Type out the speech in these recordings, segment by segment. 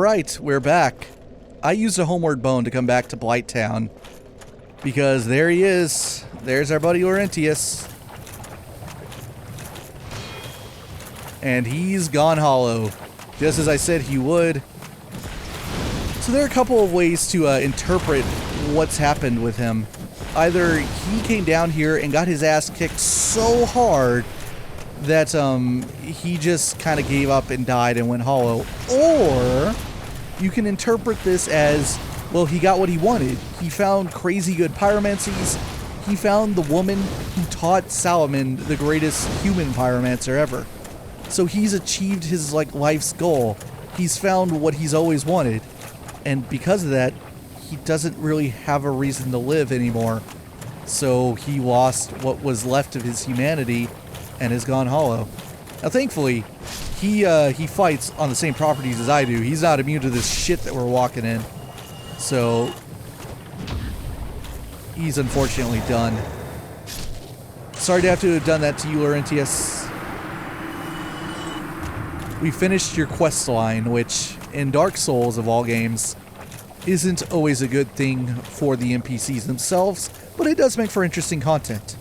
Alright, we're back. I used a homeward bone to come back to Blighttown. Because there he is. There's our buddy Laurentius. And he's gone hollow. Just as I said he would. So there are a couple of ways to interpret what's happened with him. Either he came down here and got his ass kicked so hard that he just kind of gave up and died and went hollow. Or you can interpret this as, well, he got what he wanted. He found crazy good pyromancies. He found the woman who taught Salomon the greatest human pyromancer ever. So he's achieved his life's goal. He's found what he's always wanted. And because of that, he doesn't really have a reason to live anymore. So he lost what was left of his humanity and has gone hollow. Now thankfully, he fights on the same properties as I do. He's not immune to this shit that we're walking in. So he's unfortunately done. Sorry to have to have done that to you, Laurentius. We finished your quest line, which in Dark Souls of all games isn't always a good thing for the NPCs themselves, but it does make for interesting content.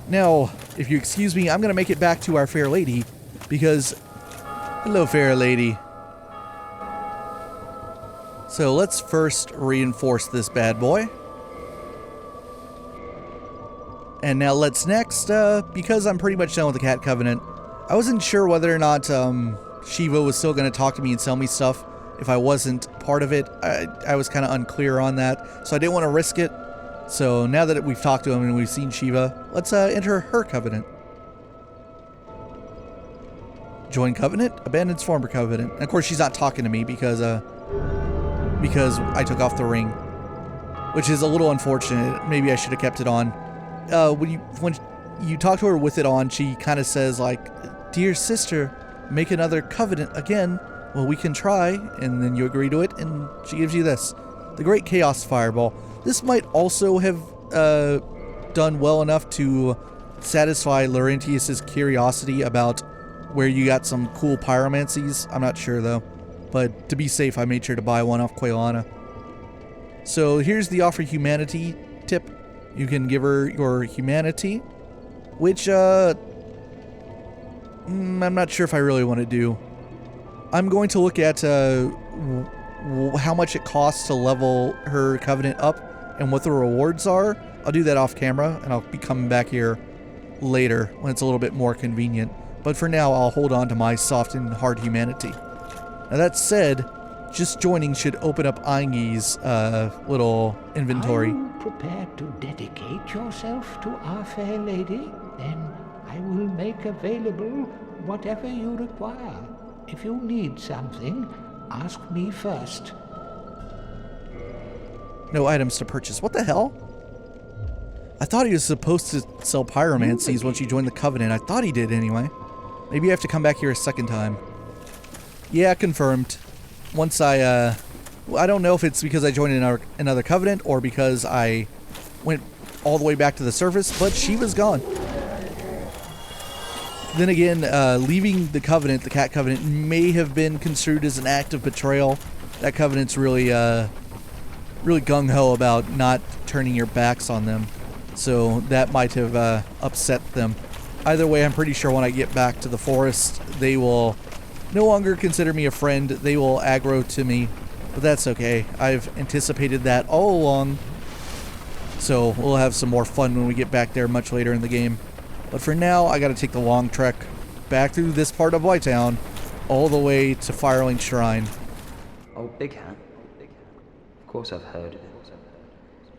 Now, if you excuse me, I'm going to make it back to our fair lady, because... Hello, fair lady. So let's first reinforce this bad boy. And now let's next, because I'm pretty much done with the Cat Covenant, I wasn't sure whether or not Shiva was still going to talk to me and sell me stuff if I wasn't part of it. I was kind of unclear on that, so I didn't want to risk it. So now that we've talked to him and we've seen Shiva, let's enter her covenant. Join covenant, abandons former covenant. And of course she's not talking to me because I took off the ring, which is a little unfortunate. Maybe I should have kept it on. When you talk to her with it on, she kind of says like, "Dear sister, make another covenant again. Well, we can try." And then you agree to it, and she gives you this, the Great Chaos Fireball. This might also have done well enough to satisfy Laurentius's curiosity about where you got some cool pyromancies. I'm not sure though, but to be safe, I made sure to buy one off Quailana. So here's the offer humanity tip. You can give her your humanity, which I'm not sure if I really want to do. I'm going to look at how much it costs to level her covenant up and what the rewards are. I'll do that off camera, and I'll be coming back here later when it's a little bit more convenient. But for now, I'll hold on to my soft and hard humanity. Now that said, just joining should open up Aingi's little inventory. Are you prepared to dedicate yourself to our fair lady? Then I will make available whatever you require. If you need something, ask me first. No items to purchase. What the hell? I thought he was supposed to sell pyromancies once you joined the Covenant. I thought he did anyway. Maybe I have to come back here a second time. Yeah, confirmed. Once I don't know if it's because I joined another Covenant or because I went all the way back to the surface, but she was gone. Then again, leaving the Covenant, the Cat Covenant, may have been construed as an act of betrayal. That Covenant's really gung-ho about not turning your backs on them. So that might have upset them. Either way, I'm pretty sure when I get back to the forest, they will no longer consider me a friend. They will aggro to me, but that's okay. I've anticipated that all along. So we'll have some more fun when we get back there much later in the game. But for now, I gotta take the long trek back through this part of Blighttown, all the way to Firelink Shrine. Oh, Big Hat. Of course I've heard of him.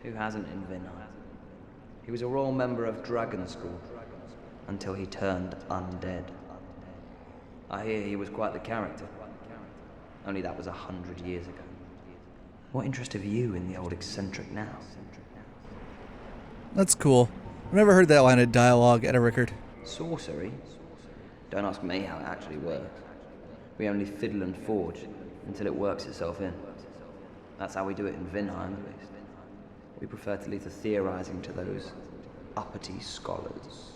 Who hasn't in Vinheim? He was a royal member of Dragon School until he turned undead. I hear he was quite the character. Only that was 100 years ago. What interest have you in the old eccentric now? That's cool. I've never heard that line of dialogue at a record. Sorcery? Don't ask me how it actually works. We only fiddle and forge until it works itself in. That's how we do it in Vinheim, at least. We prefer to leave the theorizing to those uppity scholars.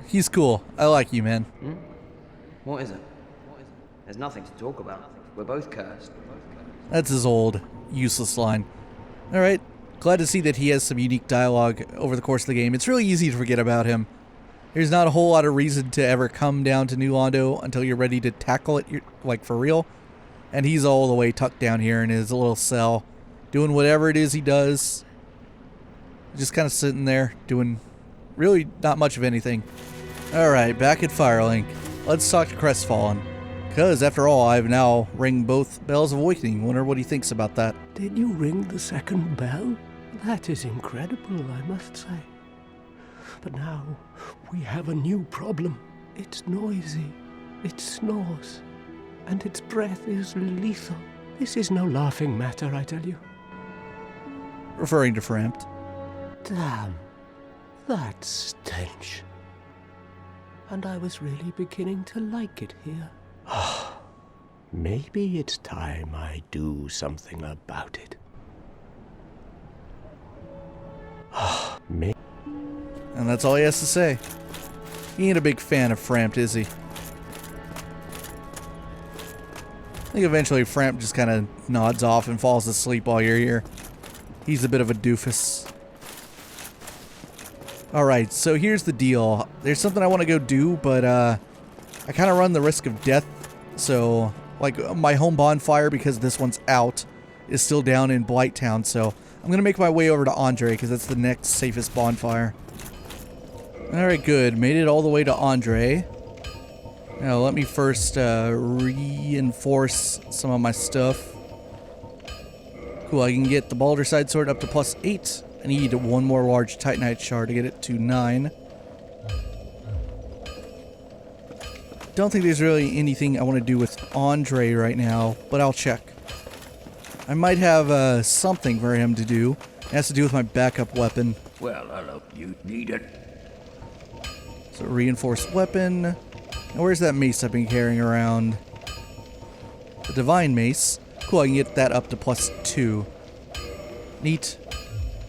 He's cool. I like you, man. What is it? There's nothing to talk about. We're both cursed. That's his old, useless line. Alright, glad to see that he has some unique dialogue over the course of the game. It's really easy to forget about him. There's not a whole lot of reason to ever come down to New Londo until you're ready to tackle it, like, for real. And he's all the way tucked down here in his little cell, doing whatever it is he does. Just kind of sitting there, doing really not much of anything. Alright, back at Firelink. Let's talk to Crestfallen. Because, after all, I've now ring both bells of awakening. Wonder what he thinks about that. Did you ring the second bell? That is incredible, I must say. But now, we have a new problem. It's noisy, it snores, and its breath is lethal. This is no laughing matter, I tell you. Referring to Frampt. Damn, that stench. And I was really beginning to like it here. Maybe it's time I do something about it. And that's all he has to say. He ain't a big fan of Frampt, is he? I think eventually Frampt just kind of nods off and falls asleep while you're here. He's a bit of a doofus. Alright, so here's the deal. There's something I want to go do, but I kind of run the risk of death. So, like, my home bonfire, because this one's out, is still down in Blighttown. So, I'm going to make my way over to Andre, because that's the next safest bonfire. Alright, good. Made it all the way to Andre. Now, let me first reinforce some of my stuff. Cool, I can get the Baldur's Sword up to +8. I need one more large Titanite shard to get it to 9. Don't think there's really anything I want to do with Andre right now, but I'll check. I might have something for him to do. It has to do with my backup weapon. Well, I hope you need it. So reinforced weapon. Now where's that mace I've been carrying around? The divine mace. Cool, I can get that up to +2. Neat.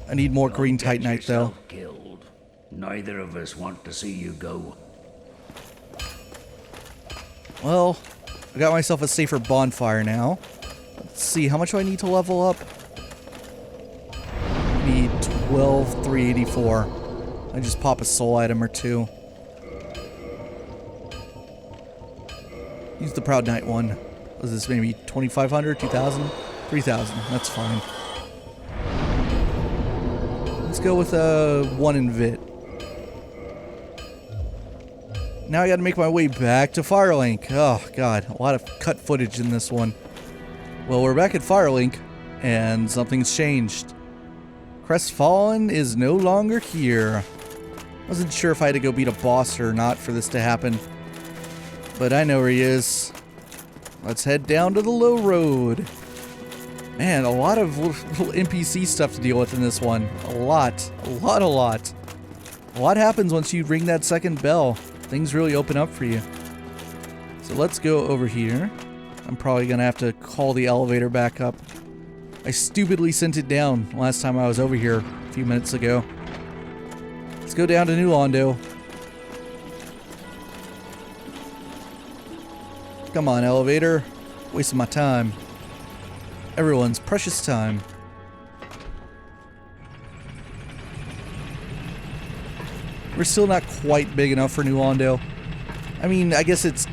I need more green Don't get Titanite though. yourself killed. Neither of us want to see you go. Well, I got myself a safer bonfire now. Let's see, how much do I need to level up? I need 12,384. I just pop a soul item or two. Use the Proud Knight one. Was this maybe 2,500, 2,000, 3,000? That's fine. Let's go with 1 in Vit. Now I gotta make my way back to Firelink. Oh god, a lot of cut footage in this one. Well, we're back at Firelink, and something's changed. Crestfallen is no longer here. Wasn't sure if I had to go beat a boss or not for this to happen. But I know where he is. Let's head down to the low road. Man, a lot of little NPC stuff to deal with in this one. A lot. A lot. A lot happens once you ring that second bell. Things really open up for you. So let's go over here. I'm probably gonna have to call the elevator back up. I stupidly sent it down last time I was over here a few minutes ago. Let's go down to New Londo. Come on, elevator. Wasting my time. Everyone's precious time. We're still not quite big enough for New Londo. I mean, I guess it's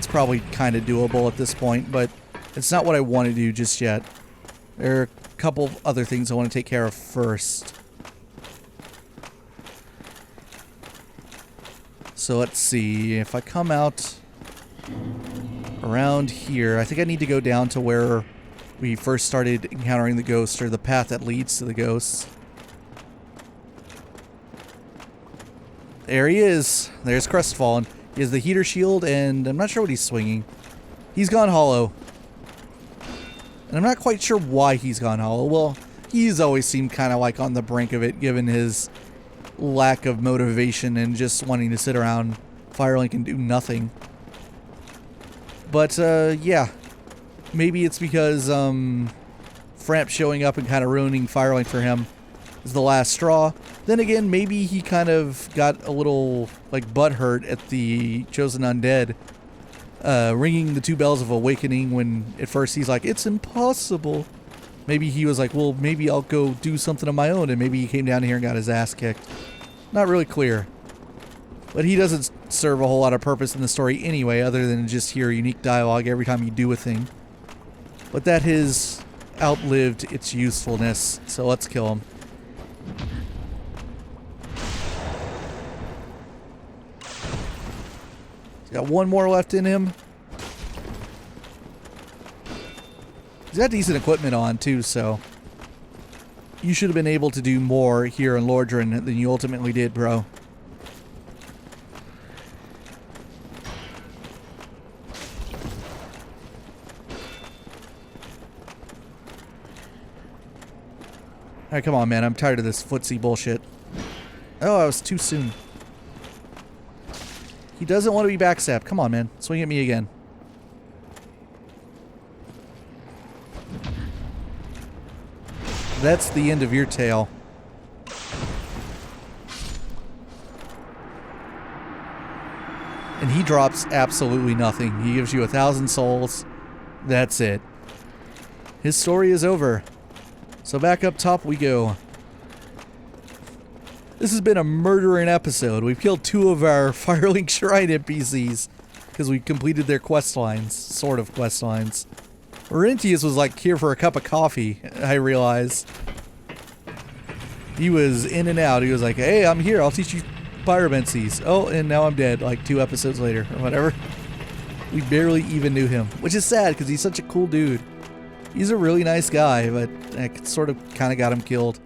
probably kind of doable at this point, but it's not what I want to do just yet. There are a couple of other things I want to take care of first. So let's see, if I come out around here, I think I need to go down to where we first started encountering the ghost, or the path that leads to the ghosts. There he is. There's Crestfallen. He has the heater shield, and I'm not sure what he's swinging. He's gone hollow. And I'm not quite sure why he's gone hollow. Well, he's always seemed kind of like on the brink of it, given his lack of motivation and just wanting to sit around Firelink and do nothing. But, yeah. Maybe it's because, Frampt showing up and kind of ruining Firelink for him is the last straw. Then again, maybe he kind of got a little, like, butthurt at the Chosen Undead ringing the 2 bells of awakening when at first he's like, it's impossible. Maybe he was like, well, maybe I'll go do something on my own, and maybe he came down here and got his ass kicked. Not really clear. But he doesn't serve a whole lot of purpose in the story anyway, other than just hear unique dialogue every time you do a thing. But that has outlived its usefulness, so let's kill him. He's got 1 more left in him. He's got decent equipment on too, so you should have been able to do more here in Lordran than you ultimately did, bro. Alright, come on, man. I'm tired of this footsie bullshit. Oh, I was too soon. He doesn't want to be backstabbed. Come on, man. Swing at me again. That's the end of your tale. And he drops absolutely nothing. He gives you 1,000 souls. That's it. His story is over. So back up top we go. This has been a murdering episode. We've killed 2 of our Firelink Shrine NPCs because we completed their quest lines. Sort of quest lines. Orentius was like here for a cup of coffee, I realized. He was in and out. He was like, hey, I'm here. I'll teach you pyromancies. Oh, and now I'm dead, like 2 episodes later, or whatever. We barely even knew him, which is sad because he's such a cool dude. He's a really nice guy, but I sort of kind of got him killed.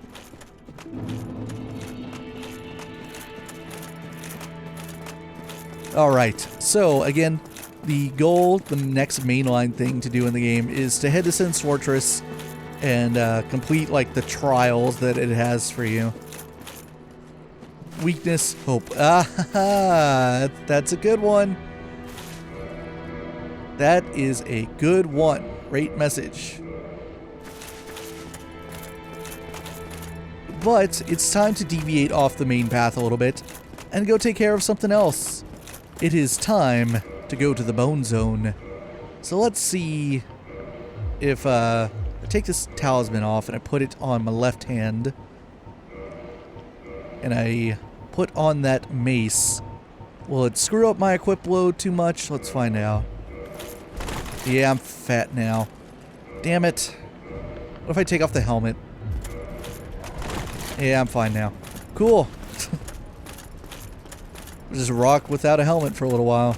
Alright, so again, the goal, the next mainline thing to do in the game is to head to Sin's Fortress and complete like the trials that it has for you. Weakness, hope. Ah, that's a good one. That is a good one. Great message. But it's time to deviate off the main path a little bit and go take care of something else. It is time to go to the Bone Zone. So let's see if I take this talisman off and I put it on my left hand. And I put on that mace. Will it screw up my equip load too much? Let's find out. Yeah, I'm fat now. Damn it. What if I take off the helmet? Yeah, I'm fine now. Cool. Just rock without a helmet for a little while.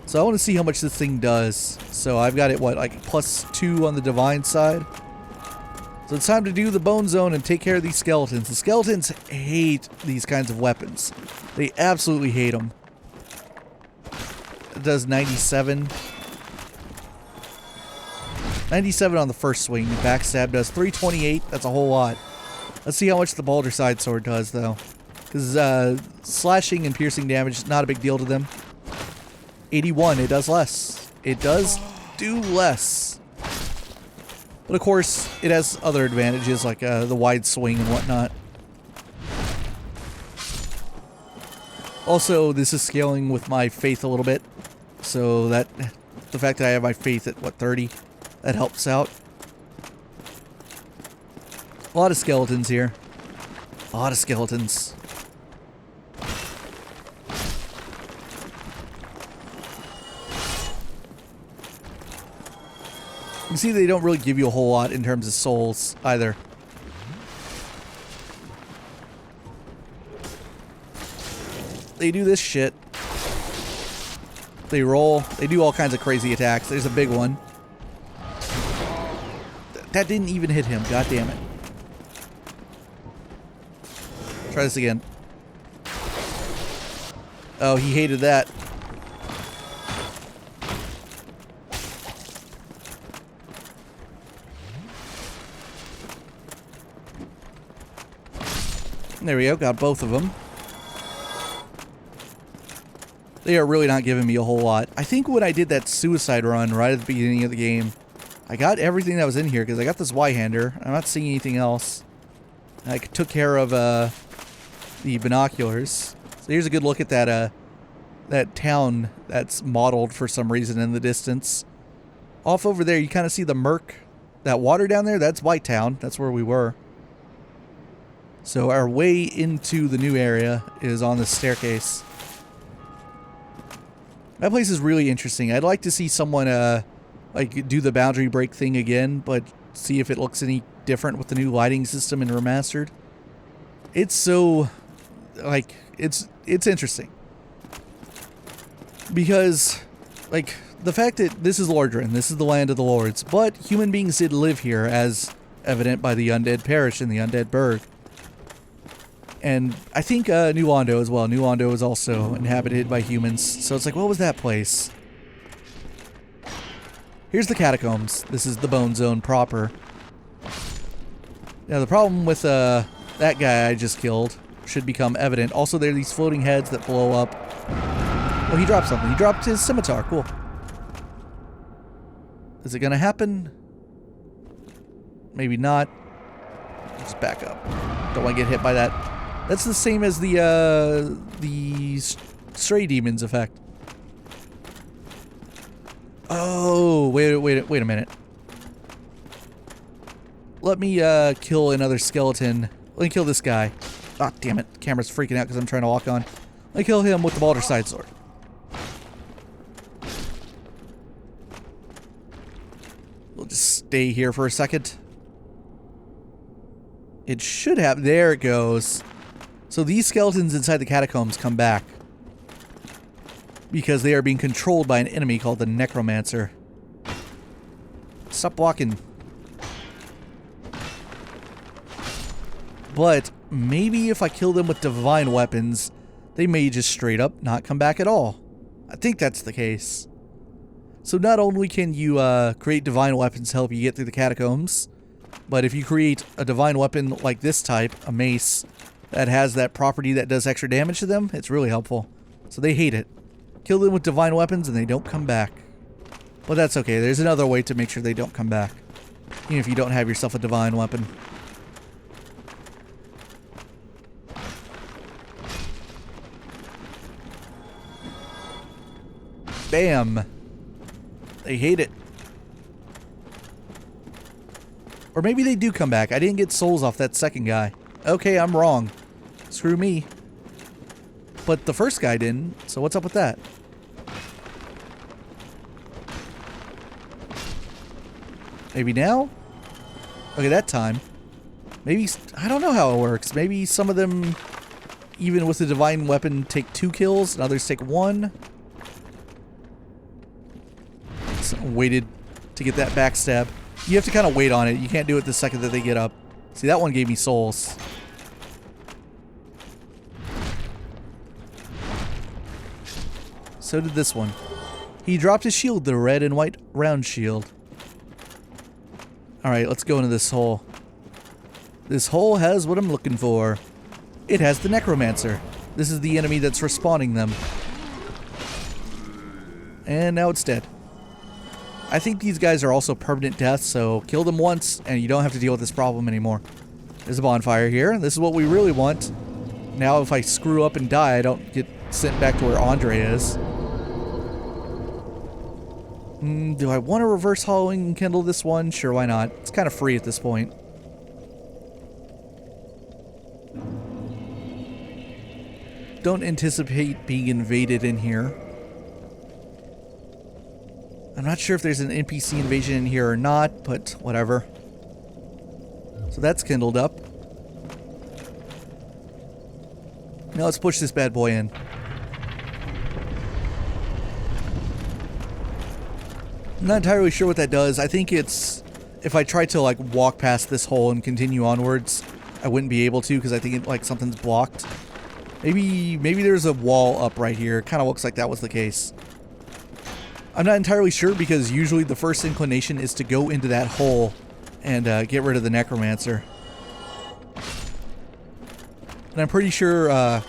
So I want to see how much this thing does. So I've got it, what, like +2 on the divine side? So it's time to do the Bone Zone and take care of these skeletons. The skeletons hate these kinds of weapons. They absolutely hate them. It does 97. 97 on the first swing. Backstab does 328. That's a whole lot. Let's see how much the Balder Side Sword does, though. Because slashing and piercing damage is not a big deal to them. 81. It does less. It does do less. But of course, it has other advantages like the wide swing and whatnot. Also, this is scaling with my faith a little bit. So that the fact that I have my faith at, what, 30? That helps out. A lot of skeletons here. A lot of skeletons. You see they don't really give you a whole lot in terms of souls either. They do this shit. They roll. They do all kinds of crazy attacks. There's a big one. That didn't even hit him. God damn it. Try this again. Oh, he hated that. There we go. Got both of them. They are really not giving me a whole lot. I think when I did that suicide run right at the beginning of the game, I got everything that was in here because I got this Y-hander. I'm not seeing anything else. I took care of the binoculars. So here's a good look at that that town that's modeled for some reason in the distance. Off over there, you kind of see the murk. That water down there, that's White Town. That's where we were. So our way into the new area is on the staircase. That place is really interesting. I'd like to see someone like do the boundary break thing again, but see if it looks any different with the new lighting system in Remastered. It's so like it's interesting. Because like the fact that this is Lordran, this is the land of the lords, but human beings did live here, as evident by the undead parish and the undead burg. And I think New Londo as well. New Londo is also inhabited by humans. So it's like, what was that place? Here's the catacombs. This is the Bone Zone proper. Now the problem with that guy I just killed should become evident. Also, there are these floating heads that blow up. Oh, he dropped something. He dropped his scimitar. Cool. Is it gonna happen? Maybe not. Just back up. Don't want to get hit by that. That's the same as the Stray Demons effect. Oh, wait a minute. Let me kill another skeleton. Let me kill this guy. Ah, damn it. The camera's freaking out because I'm trying to walk on. Let me kill him with the Baldur's Side Sword. We'll just stay here for a second. It should have... There it goes. So these skeletons inside the catacombs come back because they are being controlled by an enemy called the Necromancer. Stop blocking. But maybe if I kill them with divine weapons, they may just straight up not come back at all. I think that's the case. So not only can you create divine weapons to help you get through the catacombs, but if you create a divine weapon like this type, a mace, that has that property that does extra damage to them, it's really helpful. So they hate it. Kill them with divine weapons and they don't come back. But that's okay. There's another way to make sure they don't come back. Even if you don't have yourself a divine weapon. Bam! They hate it. Or maybe they do come back. I didn't get souls off that second guy. Okay, I'm wrong. Screw me. But the first guy didn't, so what's up with that? Maybe now? Okay, that time. Maybe... I don't know how it works. Maybe some of them, even with the divine weapon, take 2 kills, and others take 1. So waited to get that backstab. You have to kind of wait on it. You can't do it the second that they get up. See, that one gave me souls. So did this one. He dropped his shield, the red and white round shield. Alright, let's go into this hole. This hole has what I'm looking for. It has the Necromancer. This is the enemy that's respawning them. And now it's dead. I think these guys are also permanent deaths, so kill them once and you don't have to deal with this problem anymore. There's a bonfire here. This is what we really want. Now if I screw up and die, I don't get sent back to where Andre is. Do I want to reverse hollowing and kindle this one? Sure, why not? It's kind of free at this point. Don't anticipate being invaded in here. I'm not sure if there's an NPC invasion in here or not, but whatever. So that's kindled up. Now let's push this bad boy in. I'm not entirely sure what that does. I think it's... If I try to like walk past this hole and continue onwards, I wouldn't be able to because I think it, like something's blocked. Maybe there's a wall up right here. Kind of looks like that was the case. I'm not entirely sure because usually the first inclination is to go into that hole and get rid of the Necromancer. And I'm pretty sure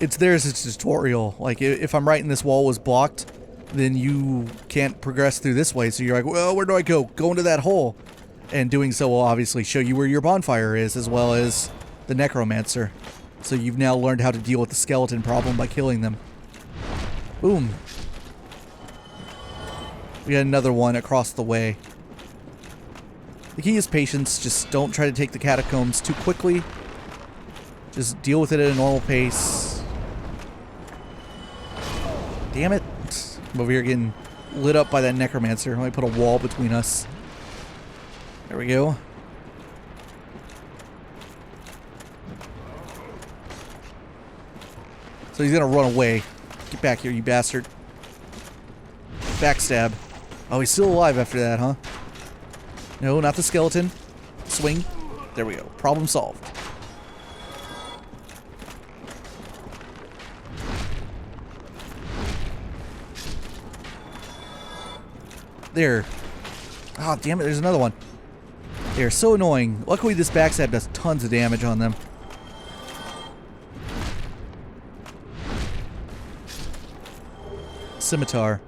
it's there as a tutorial. Like, if I'm right and this wall was blocked, then you can't progress through this way. So you're like, well, where do I go? Go into that hole. And doing so will obviously show you where your bonfire is, as well as the Necromancer. So you've now learned how to deal with the skeleton problem by killing them. Boom. We got another one across the way. The key is patience. Just don't try to take the catacombs too quickly. Just deal with it at a normal pace. Damn it. I'm over here getting lit up by that necromancer. Let me put a wall between us. There we go. So he's gonna run away. Get back here, you bastard. Backstab. Oh, he's still alive after that, huh? No, not the skeleton. Swing. There we go. Problem solved. There. Oh, damn it. There's another one. They're so annoying. Luckily, this backstab does tons of damage on them. Scimitar.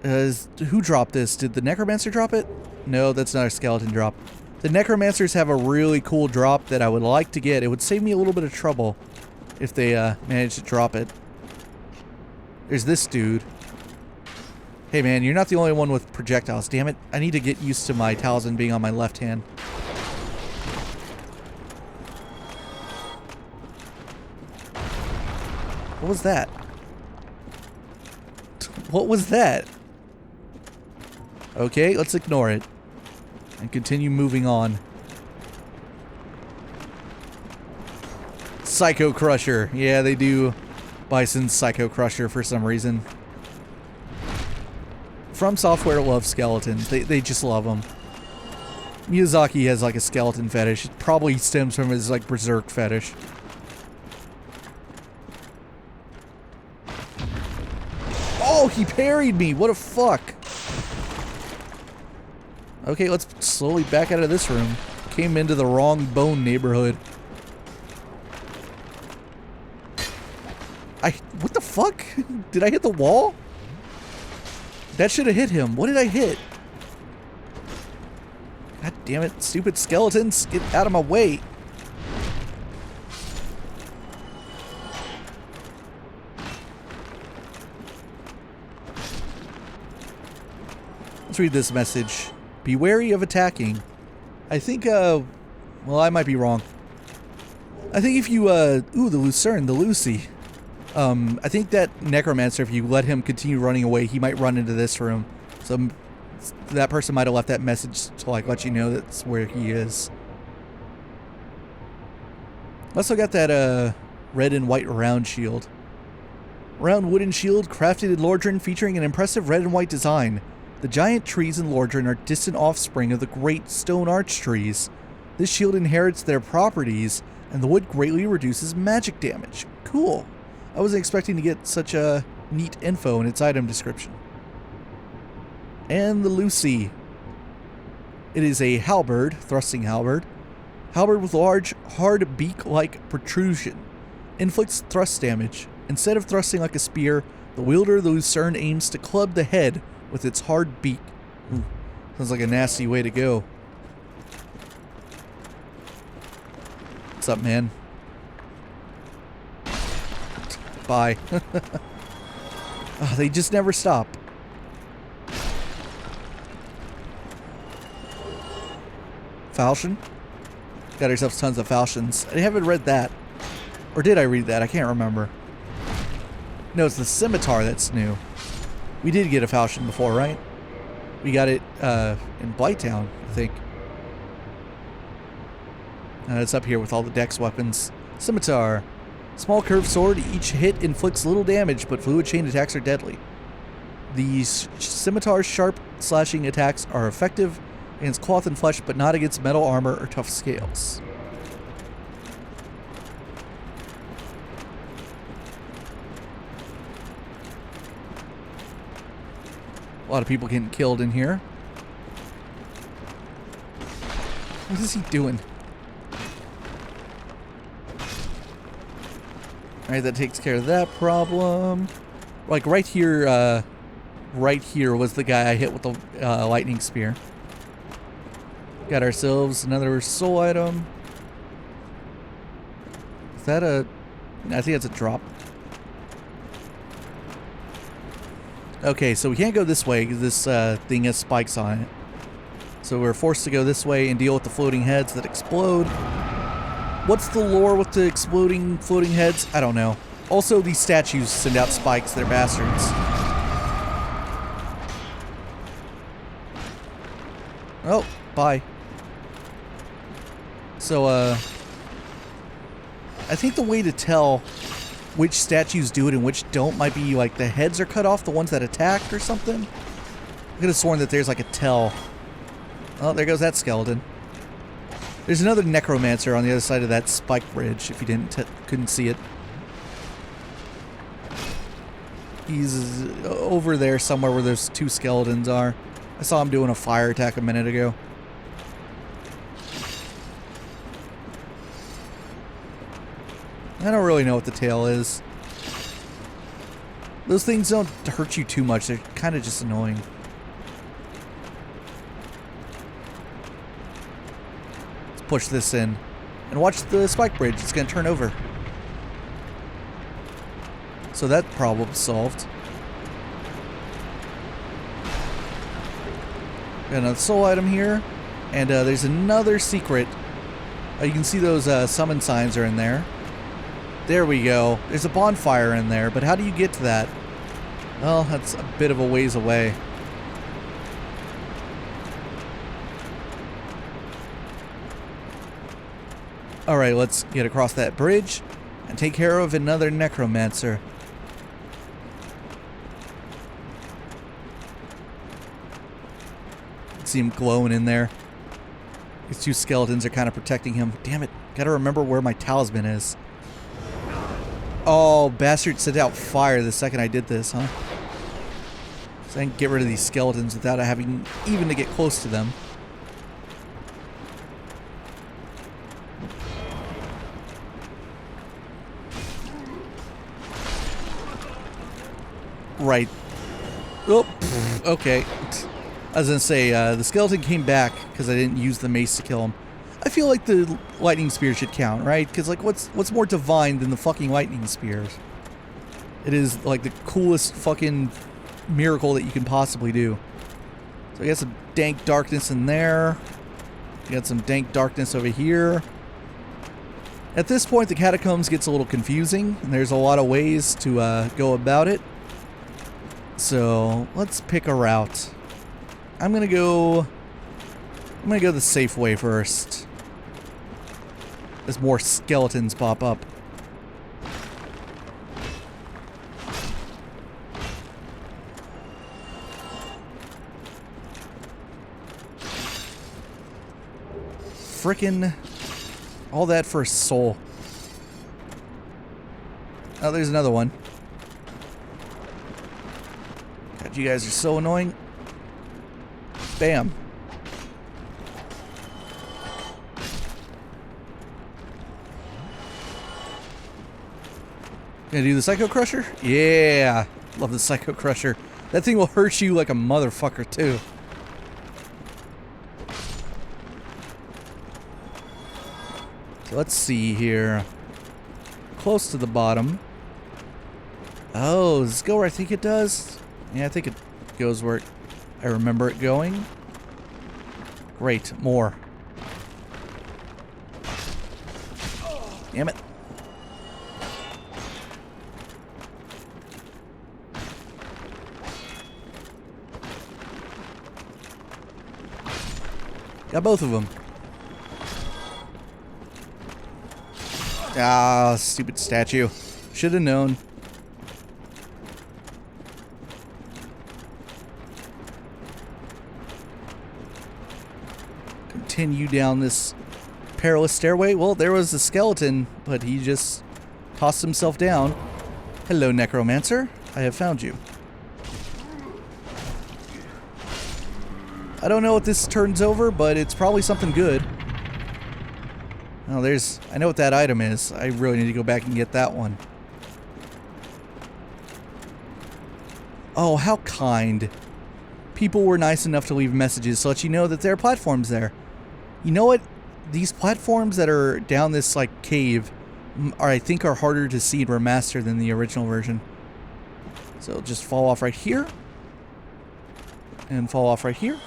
Who dropped this? Did the necromancer drop it? No, that's not a skeleton drop. The necromancers have a really cool drop that I would like to get. It would save me a little bit of trouble if they managed to drop it. There's this dude. Hey man, you're not the only one with projectiles. Damn it. I need to get used to my talisman being on my left hand. What was that? What was that? Okay, let's ignore it. And continue moving on. Psycho Crusher. Yeah, they do Bison's Psycho Crusher for some reason. FromSoftware loves skeletons. They just love them. Miyazaki has like a skeleton fetish. It probably stems from his like berserk fetish. Oh, he parried me. What a fuck. Okay, let's slowly back out of this room. Came into the wrong bone neighborhood. What the fuck? Did I hit the wall? That should have hit him. What did I hit? God damn it, stupid skeletons. Get out of my way. Let's read this message. Be wary of attacking. I think, well, I might be wrong. I think if you, ooh, the Lucerne, the Lucy. I think that necromancer, if you let him continue running away, he might run into this room. So that person might have left that message to like let you know that's where he is. Also got that red and white round shield. Round wooden shield crafted in Lordran featuring an impressive red and white design. The giant trees in Lordran are distant offspring of the great stone arch trees. This shield inherits their properties, and the wood greatly reduces magic damage. Cool. I wasn't expecting to get such a neat info in its item description. And the Lucy. It is a halberd, thrusting halberd. Halberd with large, hard beak-like protrusion. Inflicts thrust damage. Instead of thrusting like a spear, the wielder of the Lucerne aims to club the head with its hard beak. Ooh, sounds like a nasty way to go. What's up, man? Bye. Oh, they just never stop. Falchion? Got ourselves tons of falchions. I haven't read that. Or did I read that? I can't remember. No, it's the scimitar that's new. We did get a falchion before, right? We got it in Blighttown, I think. It's up here with all the dex weapons. Scimitar. Small curved sword. Each hit inflicts little damage, but fluid chain attacks are deadly. These scimitar's sharp slashing attacks are effective against cloth and flesh, but not against metal armor or tough scales. A lot of people getting killed in here. What is he doing? Alright, that takes care of that problem. Like right here was the guy I hit with the lightning spear. Got ourselves another soul item. Is that a... I think that's a drop. Okay, so we can't go this way because this thing has spikes on it. So we're forced to go this way and deal with the floating heads that explode. What's the lore with the exploding floating heads? I don't know. Also, these statues send out spikes. They're bastards. Oh, bye. So, I think the way to tell which statues do it and which don't might be like the heads are cut off, the ones that attacked or something. I could have sworn that there's like a tell. Oh, there goes that skeleton. There's another necromancer on the other side of that spike bridge, if you couldn't see it. He's over there somewhere where those two skeletons are. I saw him doing a fire attack a minute ago. I don't really know what the tail is. Those things don't hurt you too much. They're kind of just annoying. Let's push this in. And watch the spike bridge. It's going to turn over. So that problem's solved. Got another soul item here. And there's another secret. You can see those summon signs are in there. There we go. There's a bonfire in there, but how do you get to that? Well, that's a bit of a ways away. Alright, let's get across that bridge and take care of another necromancer. See him glowing in there. These two skeletons are kind of protecting him. Damn it. Gotta remember where my talisman is. Oh, bastard sent out fire the second I did this, huh? So I can get rid of these skeletons without having even to get close to them. Right. Oh, okay. I was gonna say, the skeleton came back because I didn't use the mace to kill him. I feel like the lightning spear should count, right? Because, like, what's more divine than the fucking lightning spears? It is, like, the coolest fucking miracle that you can possibly do. So I got some dank darkness in there. We got some dank darkness over here. At this point, the catacombs gets a little confusing, and there's a lot of ways to go about it. So let's pick a route. I'm gonna go the safe way first. As more skeletons pop up. Frickin' all that for a soul. Oh, there's another one. God, you guys are so annoying. Bam. Gonna do the Psycho Crusher? Yeah. Love the Psycho Crusher. That thing will hurt you like a motherfucker, too. So let's see here. Close to the bottom. Oh, does this go where I think it does? Yeah, I think it goes where I remember it going. Great. More. Damn it. Got both of them. Ah, stupid statue. Should have known. Continue down this perilous stairway. Well, there was a skeleton, but he just tossed himself down. Hello, necromancer. I have found you. I don't know what this turns over, but it's probably something good. Oh, I know what that item is. I really need to go back and get that one. Oh, how kind. People were nice enough to leave messages to let you know that there are platforms there. You know what? These platforms that are down this, like, cave I think are harder to see in Remastered than the original version. So it'll just fall off right here. and fall off right here.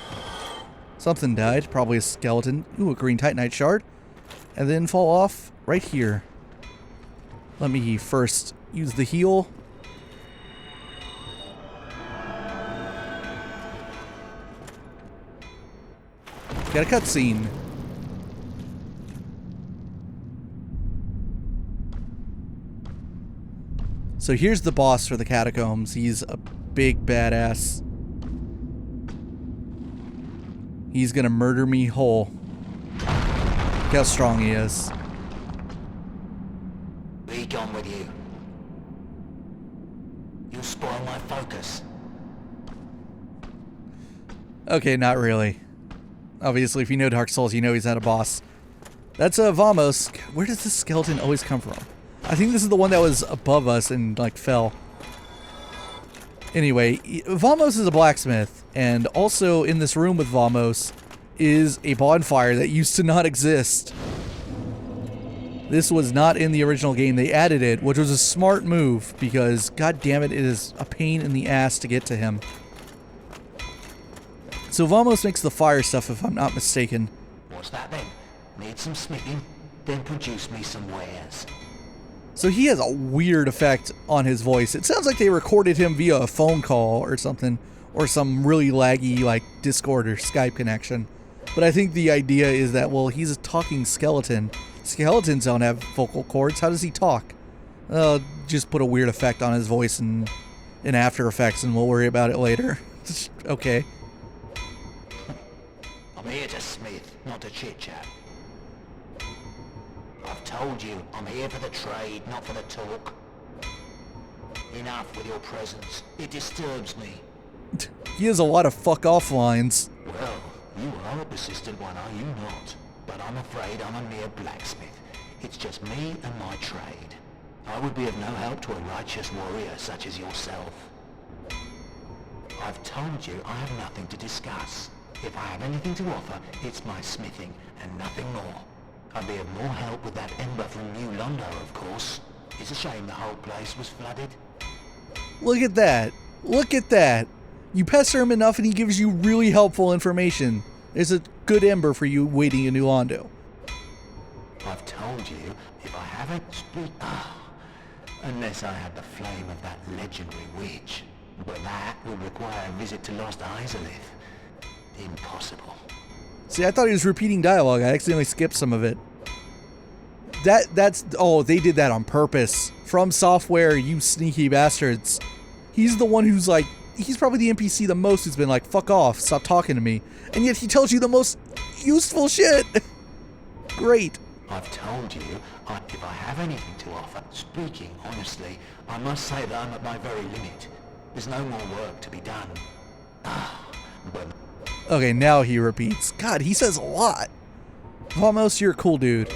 Something died, probably a skeleton. Ooh, a green titanite shard. And then fall off right here. Let me first use the heal. Got a cutscene. So here's the boss for the catacombs. He's a big badass. He's gonna murder me whole. Look how strong he is. Be gone with you. You spoil my focus. Okay, not really. Obviously, if you know Dark Souls, you know he's not a boss. That's Vamos. Where does this skeleton always come from? I think this is the one that was above us and, like, fell. Anyway, Vamos is a blacksmith, and also in this room with Vamos is a bonfire that used to not exist. This was not in the original game. They added it, which was a smart move, because, god damn it, it is a pain in the ass to get to him. So Vamos makes the fire stuff, if I'm not mistaken. What's that then? Need some smithing? Then produce me some wares. So he has a weird effect on his voice. It sounds like they recorded him via a phone call or something, or some really laggy, like, Discord or Skype connection. But I think the idea is that, well, he's a talking skeleton. Skeletons don't have vocal cords. How does he talk? Just put a weird effect on his voice in After Effects and we'll worry about it later. Okay. I'm here to smith, not to chit-chat. I've told you, I'm here for the trade, not for the talk. Enough with your presence. It disturbs me. He has a lot of fuck off lines. Well, you are a persistent one, are you not? But I'm afraid I'm a mere blacksmith. It's just me and my trade. I would be of no help to a righteous warrior such as yourself. I've told you I have nothing to discuss. If I have anything to offer, it's my smithing and nothing more. I'd be of more help with that ember from New Londo, of course. It's a shame the whole place was flooded. Look at that. Look at that. You pester him enough and he gives you really helpful information. There's a good ember for you waiting in New Londo. I've told you, if I haven't unless I had the flame of that legendary witch. But that would require a visit to Lost Isolith. Impossible. See, I thought he was repeating dialogue. I accidentally skipped some of it. Oh, they did that on purpose. FromSoftware, you sneaky bastards. He's the one who's like, he's probably the NPC the most who's been like, fuck off, stop talking to me. And yet he tells you the most useful shit. Great. I've told you, if I have anything to offer, speaking honestly, I must say that I'm at my very limit. There's no more work to be done. But... Okay, now he repeats. God, he says a lot. Vamos, you're a cool dude.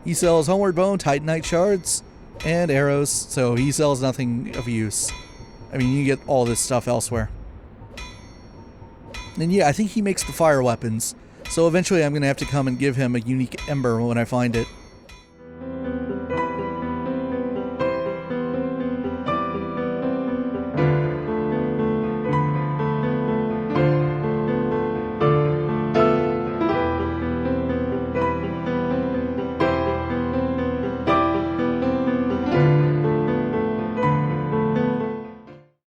He sells Homeward Bone, Titanite shards, and arrows, so he sells nothing of use. I mean, you get all this stuff elsewhere. And yeah, I think he makes the fire weapons. So eventually I'm going to have to come and give him a unique ember when I find it.